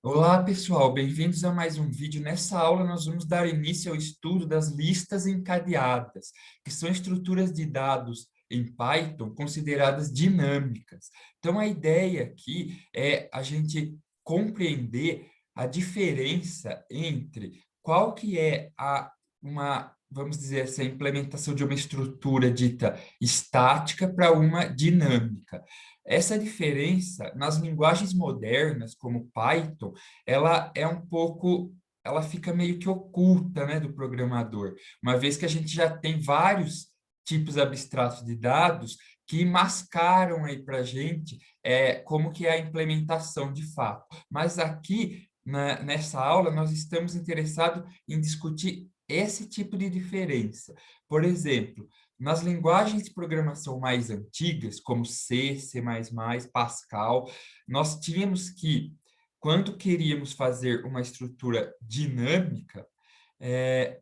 Olá, pessoal, bem-vindos a mais um vídeo. Nessa aula, nós vamos dar início ao estudo das listas encadeadas, que são estruturas de dados em Python consideradas dinâmicas. Então, a ideia aqui é a gente compreender a diferença entre qual que é vamos dizer assim, a implementação de uma estrutura dita estática para uma dinâmica. Essa diferença, nas linguagens modernas, como Python, ela é um pouco, ela fica meio que oculta, né, do programador, uma vez que a gente já tem vários tipos abstratos de dados que mascaram aí para a gente como que é a implementação de fato. Mas aqui, nessa aula, nós estamos interessados em discutir esse tipo de diferença. Por exemplo, nas linguagens de programação mais antigas, como C, C++, Pascal, nós tínhamos que, quando queríamos fazer uma estrutura dinâmica,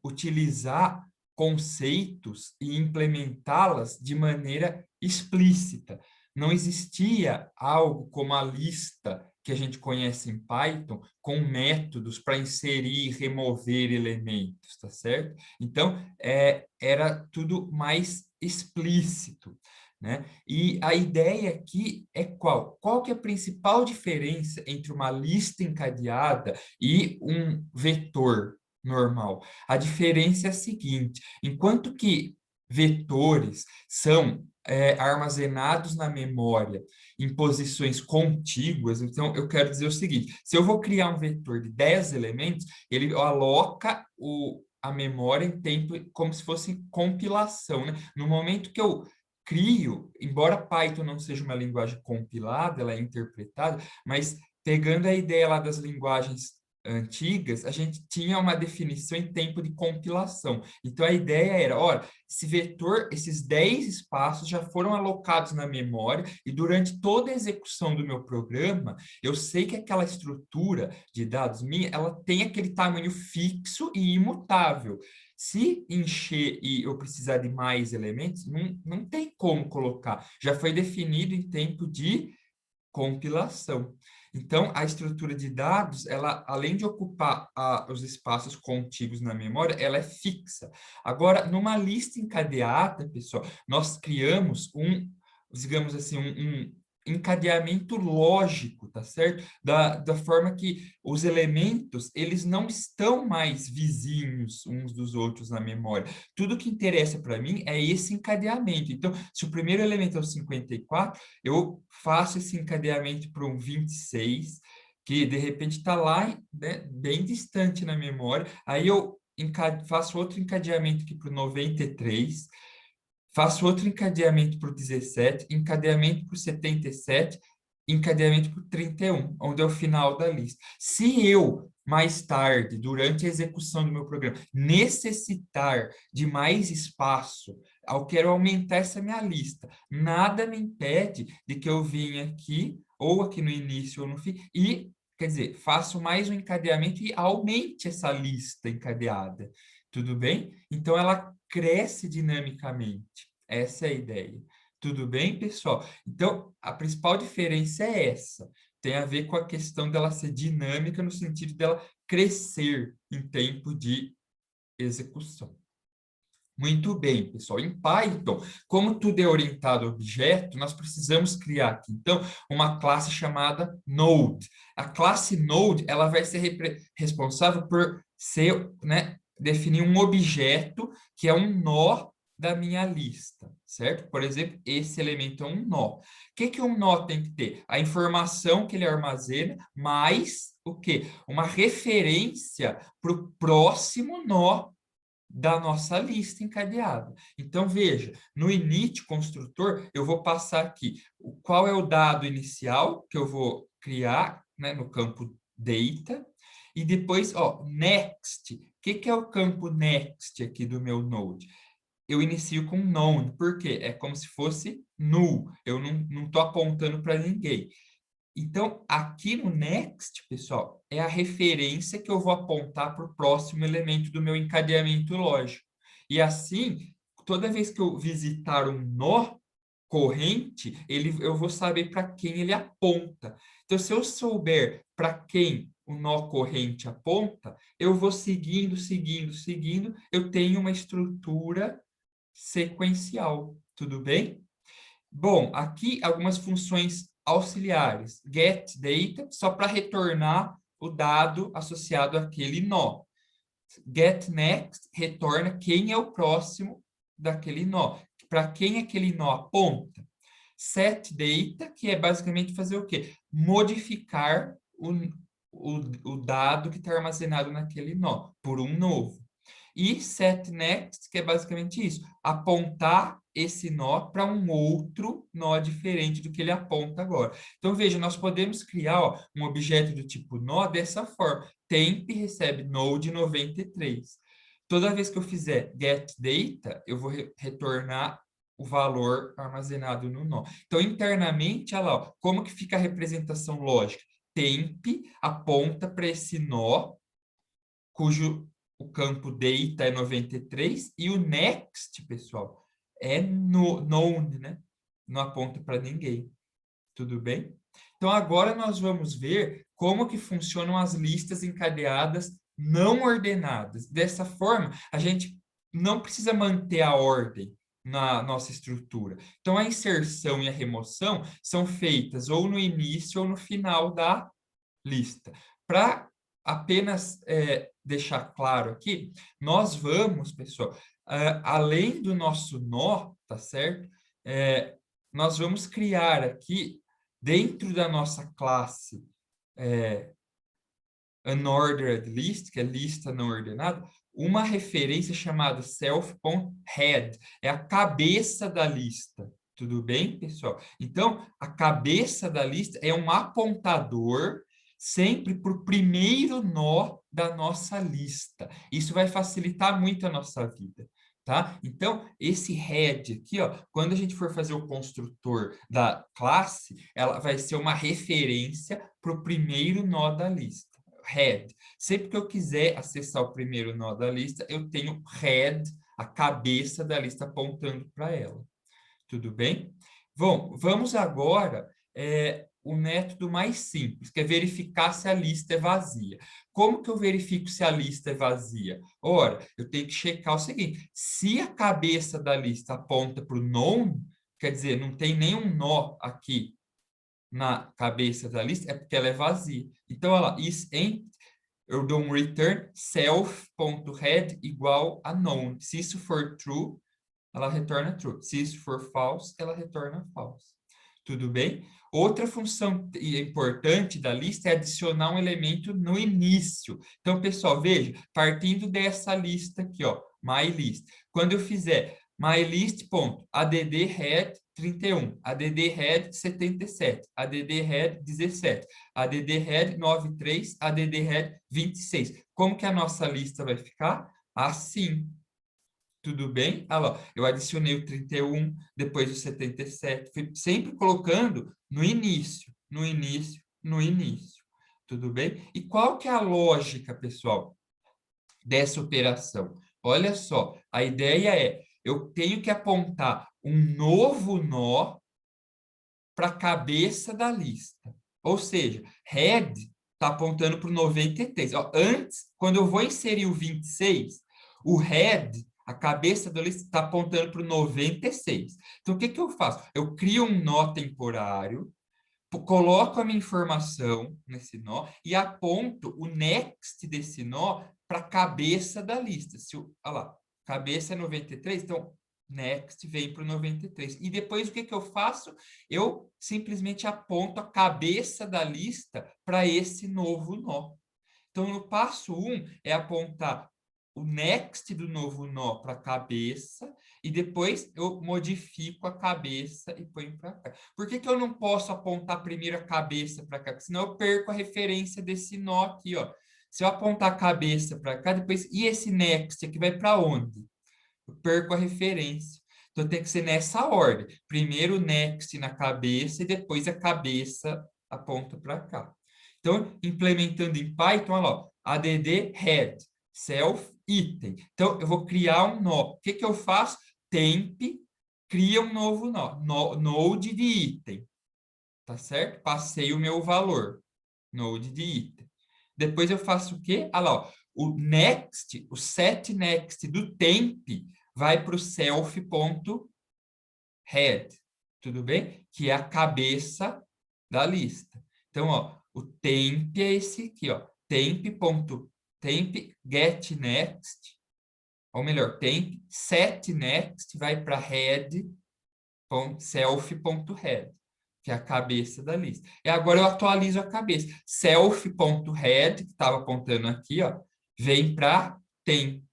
utilizar conceitos e implementá-las de maneira explícita. Não existia algo como a lista que a gente conhece em Python, com métodos para inserir e remover elementos, tá certo? Então, era tudo mais explícito, né? E a ideia aqui é qual? Qual que é a principal diferença entre uma lista encadeada e um vetor normal? A diferença é a seguinte: enquanto que vetores são armazenados na memória em posições contíguas, então eu quero dizer o seguinte: se eu vou criar um vetor de 10 elementos, ele aloca a memória em tempo como se fosse compilação, né? No momento que eu crio, embora Python não seja uma linguagem compilada, ela é interpretada, mas pegando a ideia lá das linguagens antigas, a gente tinha uma definição em tempo de compilação. Então, a ideia era, olha, esse vetor, esses 10 espaços já foram alocados na memória e durante toda a execução do meu programa, eu sei que aquela estrutura de dados minha, ela tem aquele tamanho fixo e imutável. Se encher e eu precisar de mais elementos, não tem como colocar. Já foi definido em tempo de compilação. Então, a estrutura de dados, ela, além de ocupar os espaços contíguos na memória, ela é fixa. Agora, numa lista encadeada, pessoal, nós criamos digamos assim, um encadeamento lógico, tá certo? Da forma que os elementos, eles não estão mais vizinhos uns dos outros na memória. Tudo que interessa para mim é esse encadeamento. Então, se o primeiro elemento é o 54, eu faço esse encadeamento para um 26, que de repente está lá, né, bem distante na memória. Aí eu faço outro encadeamento aqui para o 93, faço outro encadeamento para o 17, encadeamento para o 77, encadeamento para o 31, onde é o final da lista. Se eu, mais tarde, durante a execução do meu programa, necessitar de mais espaço, eu quero aumentar essa minha lista, nada me impede de que eu venha aqui, ou aqui no início ou no fim, e, quer dizer, faço mais um encadeamento e aumente essa lista encadeada. Tudo bem? Então, ela cresce dinamicamente. Essa é a ideia. Tudo bem, pessoal? Então, a principal diferença é essa. Tem a ver com a questão dela ser dinâmica no sentido dela crescer em tempo de execução. Muito bem, pessoal. Em Python, como tudo é orientado a objeto, nós precisamos criar aqui, então, uma classe chamada Node. A classe Node, ela vai ser responsável por ser, né, definir um objeto que é um nó da minha lista, certo? Por exemplo, esse elemento é um nó. O que que um nó tem que ter? A informação que ele armazena, mais o quê? Uma referência para o próximo nó da nossa lista encadeada. Então, veja, no init construtor, eu vou passar aqui qual é o dado inicial que eu vou criar, né, no campo data, e depois, ó, next. O que é o campo next aqui do meu node? Eu inicio com known, por quê? É como se fosse null, eu não estou apontando para ninguém. Então, aqui no next, pessoal, é a referência que eu vou apontar para o próximo elemento do meu encadeamento lógico. E assim, toda vez que eu visitar um nó corrente, eu vou saber para quem ele aponta. Então, se eu souber para quem o nó corrente aponta, eu vou seguindo, seguindo, seguindo, eu tenho uma estrutura sequencial, tudo bem? Bom, aqui algumas funções auxiliares. Get data, só para retornar o dado associado àquele nó. Get next, retorna quem é o próximo daquele nó. Para quem aquele nó aponta. Set data, que é basicamente fazer o quê? Modificar o dado que está armazenado naquele nó por um novo. E set next, que é basicamente isso, apontar esse nó para um outro nó diferente do que ele aponta agora. Então, veja, nós podemos criar um objeto do tipo nó dessa forma. Temp recebe node 93. Toda vez que eu fizer get data, eu vou retornar o valor armazenado no nó. Então, internamente, olha lá, ó, como que fica a representação lógica? Temp aponta para esse nó, cujo o campo data é 93, e o next, pessoal, é known, né? Não aponta para ninguém. Tudo bem? Então, agora nós vamos ver como que funcionam as listas encadeadas não ordenadas. Dessa forma, a gente não precisa manter a ordem na nossa estrutura. Então, a inserção e a remoção são feitas ou no início ou no final da lista. Para apenas deixar claro aqui, nós vamos, pessoal, além do nosso nó, tá certo? Nós vamos criar aqui, dentro da nossa classe unordered list, que é lista não ordenada, uma referência chamada self.head, é a cabeça da lista. Tudo bem, pessoal? Então, a cabeça da lista é um apontador sempre para o primeiro nó da nossa lista. Isso vai facilitar muito a nossa vida. Tá? Então, esse head aqui, ó, quando a gente for fazer o construtor da classe, ela vai ser uma referência para o primeiro nó da lista. Head. Sempre que eu quiser acessar o primeiro nó da lista, eu tenho head, a cabeça da lista apontando para ela. Tudo bem? Bom, vamos agora o método mais simples, que é verificar se a lista é vazia. Como que eu verifico se a lista é vazia? Ora, eu tenho que checar o seguinte, se a cabeça da lista aponta para o known, quer dizer, não tem nenhum nó aqui na cabeça da lista, é porque ela é vazia. Então, olha lá, is empty, eu dou um return self.head igual a known. Se isso for true, ela retorna true. Se isso for false, ela retorna false. Tudo bem? Outra função importante da lista é adicionar um elemento no início. Então, pessoal, veja, partindo dessa lista aqui, ó, myList. Quando eu fizer mylist.addhead 31, addhead 77, addhead 17, addhead 93, addhead 26. Como que a nossa lista vai ficar? Assim. Tudo bem? Ah, lá, eu adicionei o 31, depois o 77, fui sempre colocando no início, no início, no início. Tudo bem? E qual que é a lógica, pessoal, dessa operação? Olha só, a ideia é, eu tenho que apontar um novo nó para a cabeça da lista. Ou seja, head está apontando para o 93. Ó, antes, quando eu vou inserir o 26, o head, a cabeça da lista, está apontando para o 96. Então, o que que eu faço? Eu crio um nó temporário, coloco a minha informação nesse nó e aponto o next desse nó para a cabeça da lista. Se olha lá, cabeça é 93, então next vem para o 93. E depois o que que eu faço? Eu simplesmente aponto a cabeça da lista para esse novo nó. Então, no passo 1 é apontar o next do novo nó para a cabeça e depois eu modifico a cabeça e ponho para cá. Por que que eu não posso apontar primeiro a cabeça para cá? Porque senão eu perco a referência desse nó aqui, ó. Se eu apontar a cabeça para cá, depois... E esse next aqui vai para onde? Eu perco a referência. Então, tem que ser nessa ordem. Primeiro o next na cabeça e depois a cabeça aponta para cá. Então, implementando em Python, olha lá, add head, self item. Então, eu vou criar um nó. O que que eu faço? Temp, cria um novo nó. Node de item. Tá certo? Passei o meu valor. Node de item. Depois eu faço o quê? Ah lá, ó, o next, o set next do temp vai para o self.head, tudo bem? Que é a cabeça da lista. Então, ó, o temp é esse aqui, ó, temp get next, ou melhor, temp set next vai para self.head, que é a cabeça da lista. E agora eu atualizo a cabeça. Self.head, que estava apontando aqui, ó, vem para temp.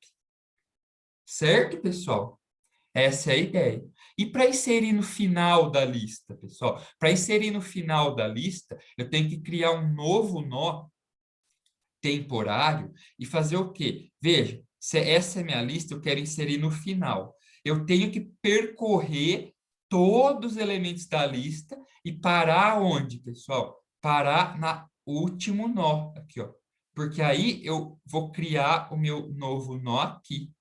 Certo, pessoal? Essa é a ideia. E para inserir no final da lista, pessoal? Para inserir no final da lista, eu tenho que criar um novo nó temporário e fazer o quê? Veja, se essa é minha lista, eu quero inserir no final. Eu tenho que percorrer todos os elementos da lista e parar onde, pessoal? Parar na último nó, aqui, ó. Porque aí eu vou criar o meu novo nó aqui,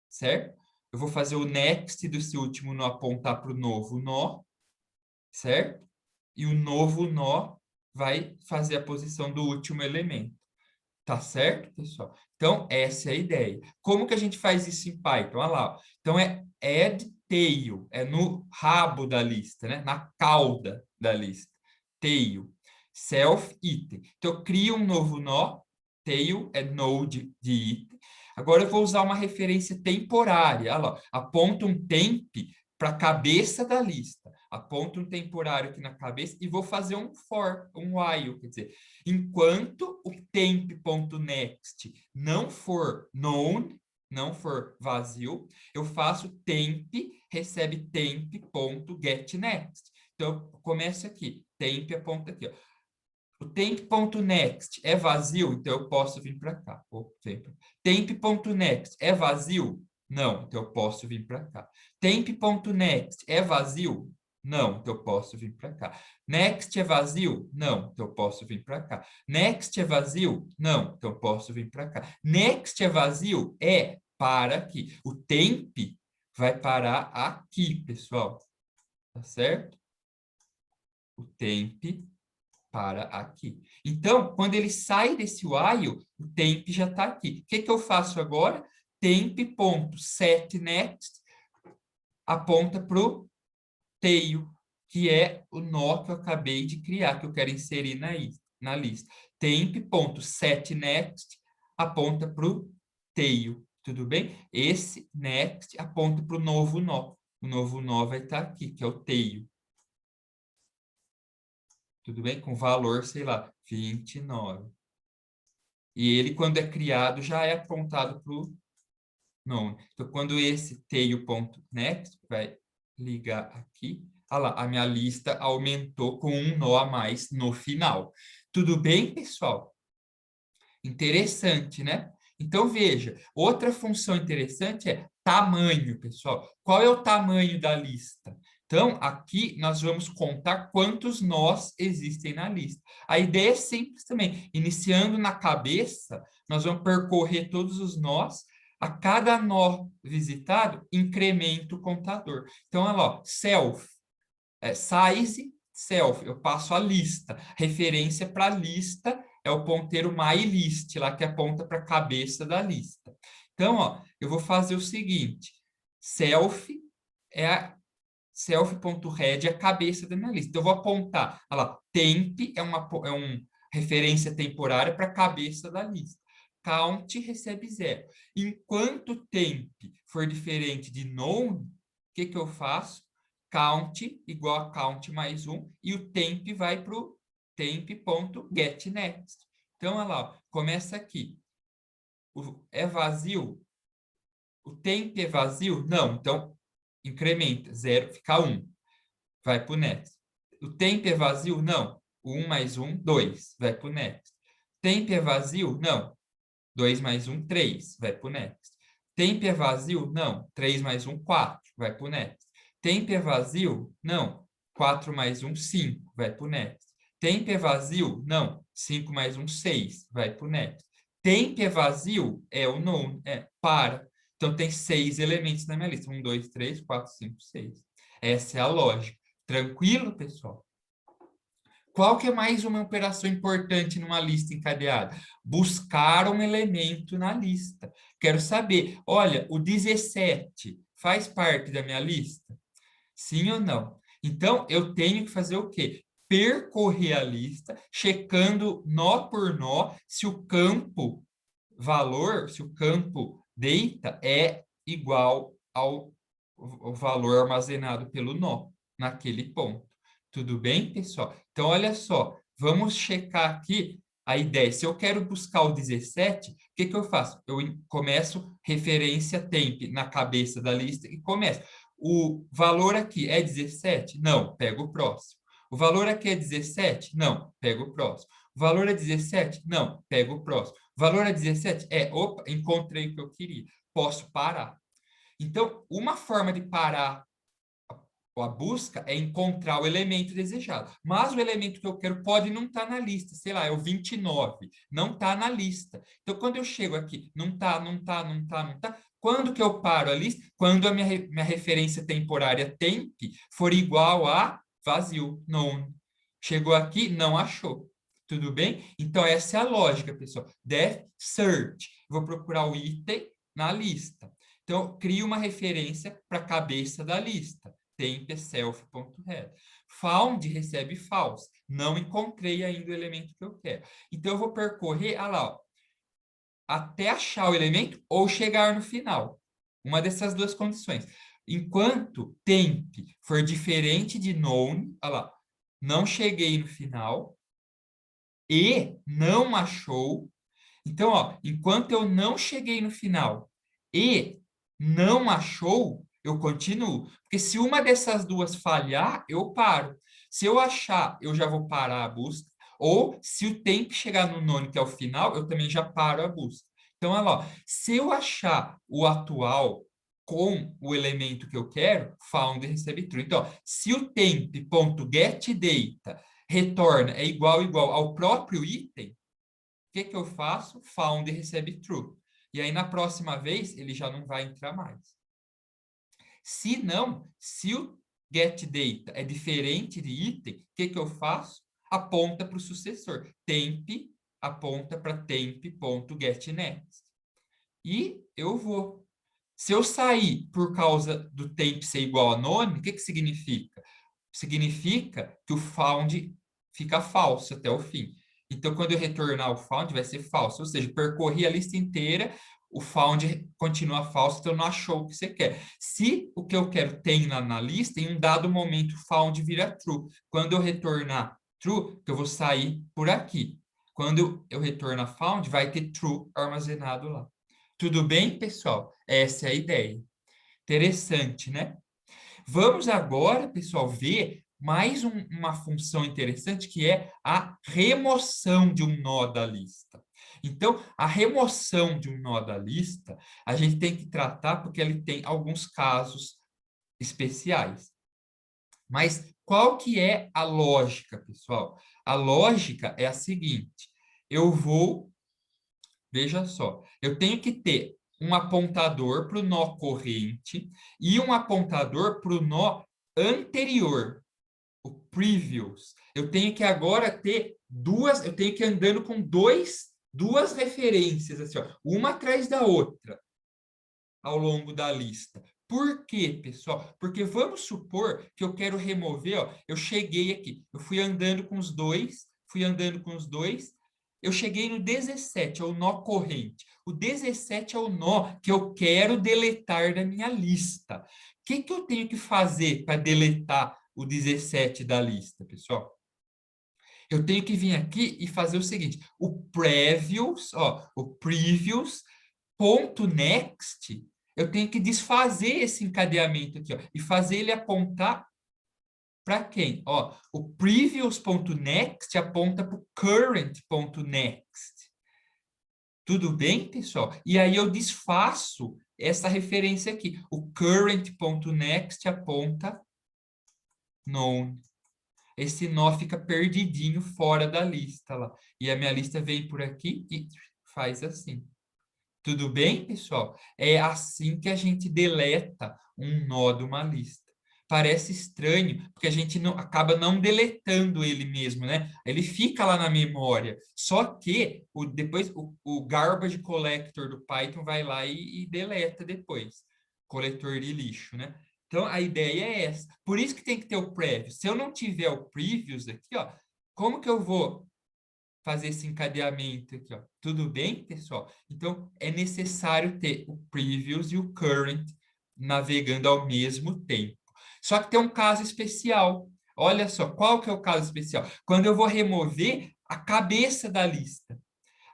certo? Eu vou fazer o next desse último nó apontar para o novo nó, certo? E o novo nó vai fazer a posição do último elemento. Tá certo, pessoal? Então, essa é a ideia. Como que a gente faz isso em Python? Olha lá. Ó. Então, é add tail, é no rabo da lista, né? Na cauda da lista. Tail. Self item. Então, eu crio um novo nó. Tail é node de item. Agora, eu vou usar uma referência temporária. Olha lá. Aponta um temp para a cabeça da lista. Aponta um temporário aqui na cabeça e vou fazer um for, um while, quer dizer, enquanto o temp.next não for known, não for vazio, eu faço temp, recebe temp.getNext. Então, eu começo aqui, temp aponta aqui, ó. O temp.next é vazio, então eu posso vir para cá. Temp.next é vazio? Não, então eu posso vir para cá. Temp.next é vazio? Não, então eu posso vir para cá. Next é vazio? Não, então eu posso vir para cá. Next é vazio? Não, então eu posso vir para cá. Next é vazio? É, para aqui. O temp vai parar aqui, pessoal. Tá certo? O temp para aqui. Então, quando ele sai desse while, o temp já está aqui. O que, que eu faço agora? Temp.setNext aponta para o tail, que é o nó que eu acabei de criar, que eu quero inserir na lista. Temp.setNext aponta para o tail, tudo bem? Esse next aponta para o novo nó. O novo nó vai estar aqui, que é o tail. Tudo bem? Com valor, sei lá, 29. E ele, quando é criado, já é apontado para o known. Então, quando esse tail.next vai ligar aqui, olha lá, a minha lista aumentou com um nó a mais no final. Tudo bem, pessoal? Interessante, né? Então, veja, outra função interessante é tamanho, pessoal. Qual é o tamanho da lista? Então, aqui nós vamos contar quantos nós existem na lista. A ideia é simples também. Iniciando na cabeça, nós vamos percorrer todos os nós. A cada nó visitado, incrementa o contador. Então, olha lá, self, size, self, eu passo a lista. Referência para a lista é o ponteiro mylist, lá que aponta para a cabeça da lista. Então, ó, eu vou fazer o seguinte, self é a self.head é a cabeça da minha lista. Então, eu vou apontar, olha lá, temp é uma referência temporária para a cabeça da lista. Count recebe 0. Enquanto temp for diferente de known, o que, que eu faço? Count igual a count mais 1, e o temp vai para o temp.getNext. Então, olha lá, ó, começa aqui. É vazio? O temp é vazio? Não. Então, incrementa. 0 fica 1. Vai para o next. O temp é vazio? Não. 1 mais 1, 2. Vai para o next. Temp é vazio? Não. 2 mais 1, 3. Vai para o next. Temp é vazio? Não. 3 mais 1, 4. Vai para o next. Temp é vazio? Não. 4 mais 1, 5. Vai para o next. Temp é vazio? Não. 5 mais 1, 6. Vai para o next. Temp é vazio? É o não. É para. Então, tem 6 elementos na minha lista. 1, 2, 3, 4, 5, 6. Essa é a lógica. Tranquilo, pessoal? Qual que é mais uma operação importante numa lista encadeada? Buscar um elemento na lista. Quero saber, olha, o 17 faz parte da minha lista? Sim ou não? Então, eu tenho que fazer o quê? Percorrer a lista, checando nó por nó se o campo valor, se o campo data é igual ao valor armazenado pelo nó naquele ponto. Tudo bem, pessoal? Então, olha só, vamos checar aqui a ideia. Se eu quero buscar o 17, o que que eu faço? Eu começo referência temp na cabeça da lista e começo. O valor aqui é 17? Não, pego o próximo. O valor aqui é 17? Não, pego o próximo. O valor é 17? Não, pego o próximo. O valor é 17? Opa, encontrei o que eu queria. Posso parar. Então, uma forma de parar a busca é encontrar o elemento desejado. Mas o elemento que eu quero pode não estar na lista. Sei lá, é o 29. Não está na lista. Então, quando eu chego aqui, não está, não está, não está, não está. Quando que eu paro a lista? Quando a minha referência temporária temp for igual a vazio, none. Chegou aqui, não achou. Tudo bem? Então, essa é a lógica, pessoal. Def search. Vou procurar o item na lista. Então, eu crio uma referência para a cabeça da lista. Temp self.head. Found recebe false. Não encontrei ainda o elemento que eu quero. Então, eu vou percorrer, lá, ó, até achar o elemento ou chegar no final. Uma dessas duas condições. Enquanto temp for diferente de known, lá, não cheguei no final e não achou. Então, ó, enquanto eu não cheguei no final e não achou, eu continuo. Porque se uma dessas duas falhar, eu paro. Se eu achar, eu já vou parar a busca. Ou se o tempo chegar no none, que é o final, eu também já paro a busca. Então, olha lá, se eu achar o atual com o elemento que eu quero, found recebe true. Então, ó, se o temp.getData retorna é igual ao próprio item, o que que eu faço? Found recebe true. E aí, na próxima vez, ele já não vai entrar mais. Se não, se o getData é diferente de item, o que que eu faço? Aponta para o sucessor. Temp aponta para temp.getNext. E eu vou. Se eu sair por causa do temp ser igual a none, o que que significa? Significa que o found fica falso até o fim. Então, quando eu retornar o found, vai ser falso. Ou seja, percorri a lista inteira, o found continua falso, então não achou o que você quer. Se o que eu quero tem na lista, em um dado momento o found vira true. Quando eu retornar true, eu vou sair por aqui. Quando eu retornar found, vai ter true armazenado lá. Tudo bem, pessoal? Essa é a ideia. Interessante, né? Vamos agora, pessoal, ver mais uma função interessante que é a remoção de um nó da lista. Então, a remoção de um nó da lista, a gente tem que tratar porque ele tem alguns casos especiais. Mas qual que é a lógica, pessoal? A lógica é a seguinte: eu vou, veja só, eu tenho que ter um apontador para o nó corrente e um apontador para o nó anterior, o previous. Eu tenho que agora ter duas, eu tenho que ir andando com duas referências, assim, ó, uma atrás da outra, ao longo da lista. Por quê, pessoal? Porque vamos supor que eu quero remover, ó, eu cheguei aqui, eu fui andando com os dois, eu cheguei no 17, é o nó corrente. O 17 é o nó que eu quero deletar da minha lista. O que que eu tenho que fazer para deletar o 17 da lista, pessoal? Eu tenho que vir aqui e fazer o seguinte, o previous, ponto next, eu tenho que desfazer esse encadeamento aqui, ó, e fazer ele apontar para quem? Ó, o previous.next aponta para o current.next. Tudo bem, pessoal? E aí eu desfaço essa referência aqui. O current.next aponta known. Esse nó fica perdidinho fora da lista lá. E a minha lista vem por aqui e faz assim. Tudo bem, pessoal? É assim que a gente deleta um nó de uma lista. parece estranho, porque a gente não, acaba não deletando ele mesmo, né? Ele fica lá na memória. Só que depois o garbage collector do Python vai lá e deleta depois. Coletor de lixo, né? Então, a ideia é essa. Por isso que tem que ter o previous. Se eu não tiver o previous aqui, ó, como que eu vou fazer esse encadeamento aqui, ó? Tudo bem, pessoal? Então, é necessário ter o previous e o current navegando ao mesmo tempo. Só que tem um caso especial. Olha só, qual que é o caso especial? Quando eu vou remover a cabeça da lista.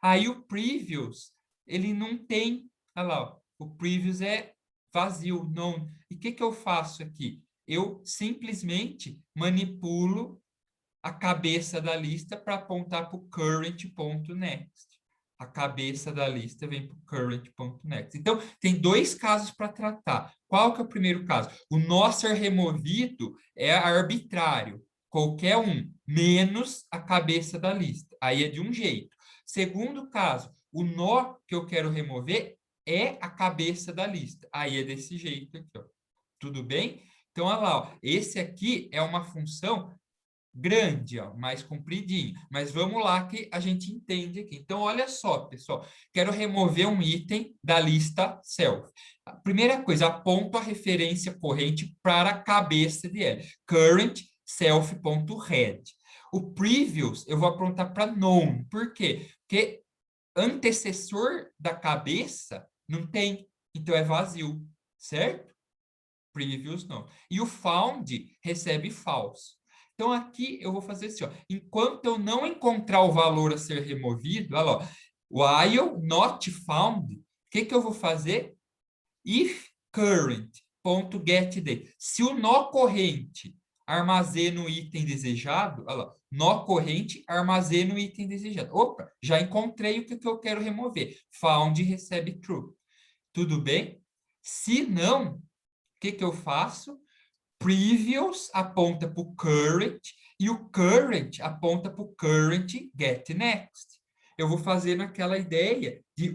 Aí o previous, ele não tem, olha lá, ó, o previous é vazio, não. E o que que eu faço aqui? Eu simplesmente manipulo a cabeça da lista para apontar para o current.next. A cabeça da lista vem para o current.next. Então, tem dois casos para tratar. Qual que é o primeiro caso? O nó ser removido é arbitrário, qualquer um, menos a cabeça da lista. Aí é de um jeito. Segundo caso, o nó que eu quero remover é a cabeça da lista. Aí é desse jeito aqui, ó. Tudo bem? Então, olha lá, ó. Esse aqui é uma função grande, ó, mais compridinho. Mas vamos lá que a gente entende aqui. Então, olha só, pessoal. Quero remover um item da lista self. A primeira coisa, aponto a referência corrente para a cabeça de L. Current self.head. O previous eu vou apontar para known. Por quê? Porque antecessor da cabeça não tem. Então, é vazio, certo? Previous não. E o found recebe false. Então, aqui eu vou fazer assim, ó. Enquanto eu não encontrar o valor a ser removido, olha lá, while not found, o que que eu vou fazer? If current.getDate. Se o nó corrente armazena o item desejado, olha lá, nó corrente armazena o item desejado. Opa, já encontrei o que eu quero remover. Found recebe true. Tudo bem? Se não, o que que eu faço? Previous aponta para o current e o current aponta para o current get next. Eu vou fazer naquela ideia de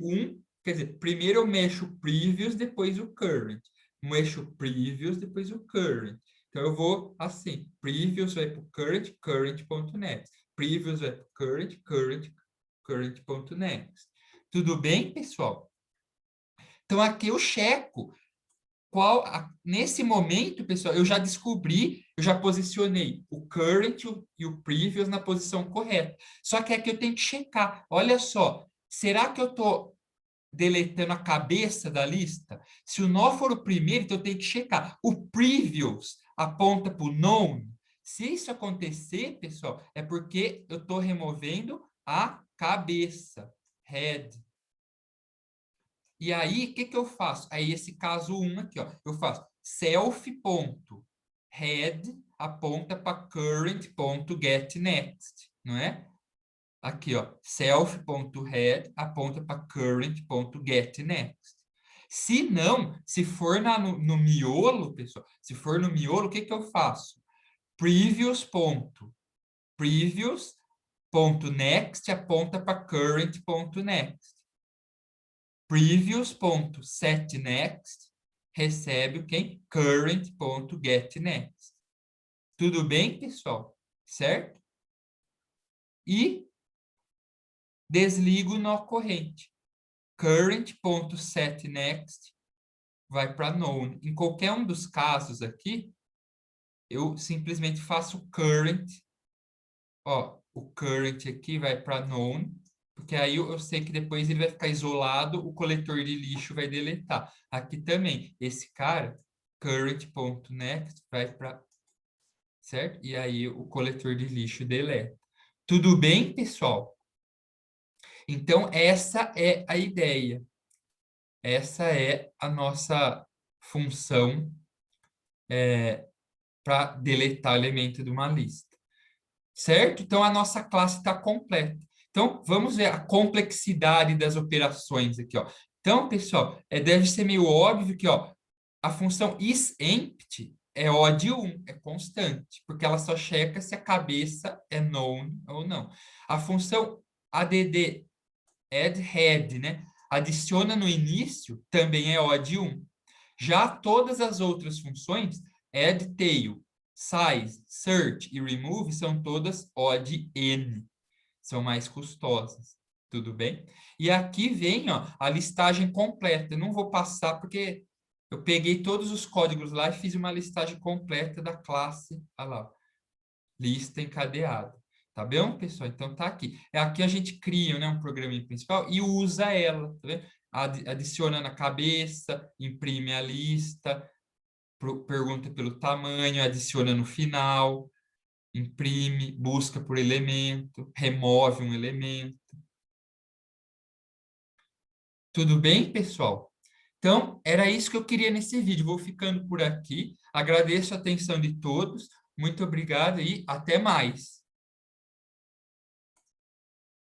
quer dizer, primeiro eu mexo o previous, depois o current. Mexo o previous, depois o current. Então eu vou assim, previous vai para o current, current.next. Previous vai para o current, current.next. Tudo bem, pessoal? Então aqui eu checo nesse momento, pessoal, eu já descobri, eu já posicionei o current e o previous na posição correta. Só que aqui eu tenho que checar. Olha só, será que eu estou deletando a cabeça da lista? Se o nó for o primeiro, então eu tenho que checar. O previous aponta para o known. Se isso acontecer, pessoal, é porque eu estou removendo a cabeça, head. E aí, o que que eu faço? Aí, esse caso 1 aqui, ó, eu faço self.head aponta para current.getNext, não é? Aqui, ó, self.head aponta para current.getNext. Se não, se for no miolo, pessoal, se for no miolo, o que que eu faço? Previous.next aponta para current.next. Previous.setNext recebe o quem? Current.getNext. Tudo bem, pessoal? Certo? E desligo o nó corrente. Current.setNext vai para known. Em qualquer um dos casos aqui, eu simplesmente faço current. Ó, o current aqui vai para known, porque aí eu sei que depois ele vai ficar isolado, o coletor de lixo vai deletar. Aqui também, esse cara, current.next, vai para, certo? E aí o coletor de lixo deleta. Tudo bem, pessoal? Então, essa é a ideia. Essa é a nossa função para deletar elemento de uma lista. Certo? Então, a nossa classe está completa. Então, vamos ver a complexidade das operações aqui, ó. Então, pessoal, deve ser meio óbvio que, ó, a função isEmpty é O de 1, é constante, porque ela só checa se a cabeça é known ou não. A função add head, né? Adiciona no início, também é O de 1. Já todas as outras funções Add tail, size, search e remove são todas O de N. São mais custosas. Tudo bem? E aqui vem, ó, a listagem completa. Eu não vou passar porque eu peguei todos os códigos lá e fiz uma listagem completa da classe. Olha lá, ó, lista encadeada. Tá bom, pessoal? Então tá aqui. Aqui a gente cria, né, um programinha principal e usa ela, tá vendo? Adiciona na cabeça, imprime a lista, pergunta pelo tamanho, adiciona no final, imprime, busca por elemento, remove um elemento. Tudo bem, pessoal? Então, era isso que eu queria nesse vídeo. Vou ficando por aqui. Agradeço a atenção de todos. Muito obrigado e até mais.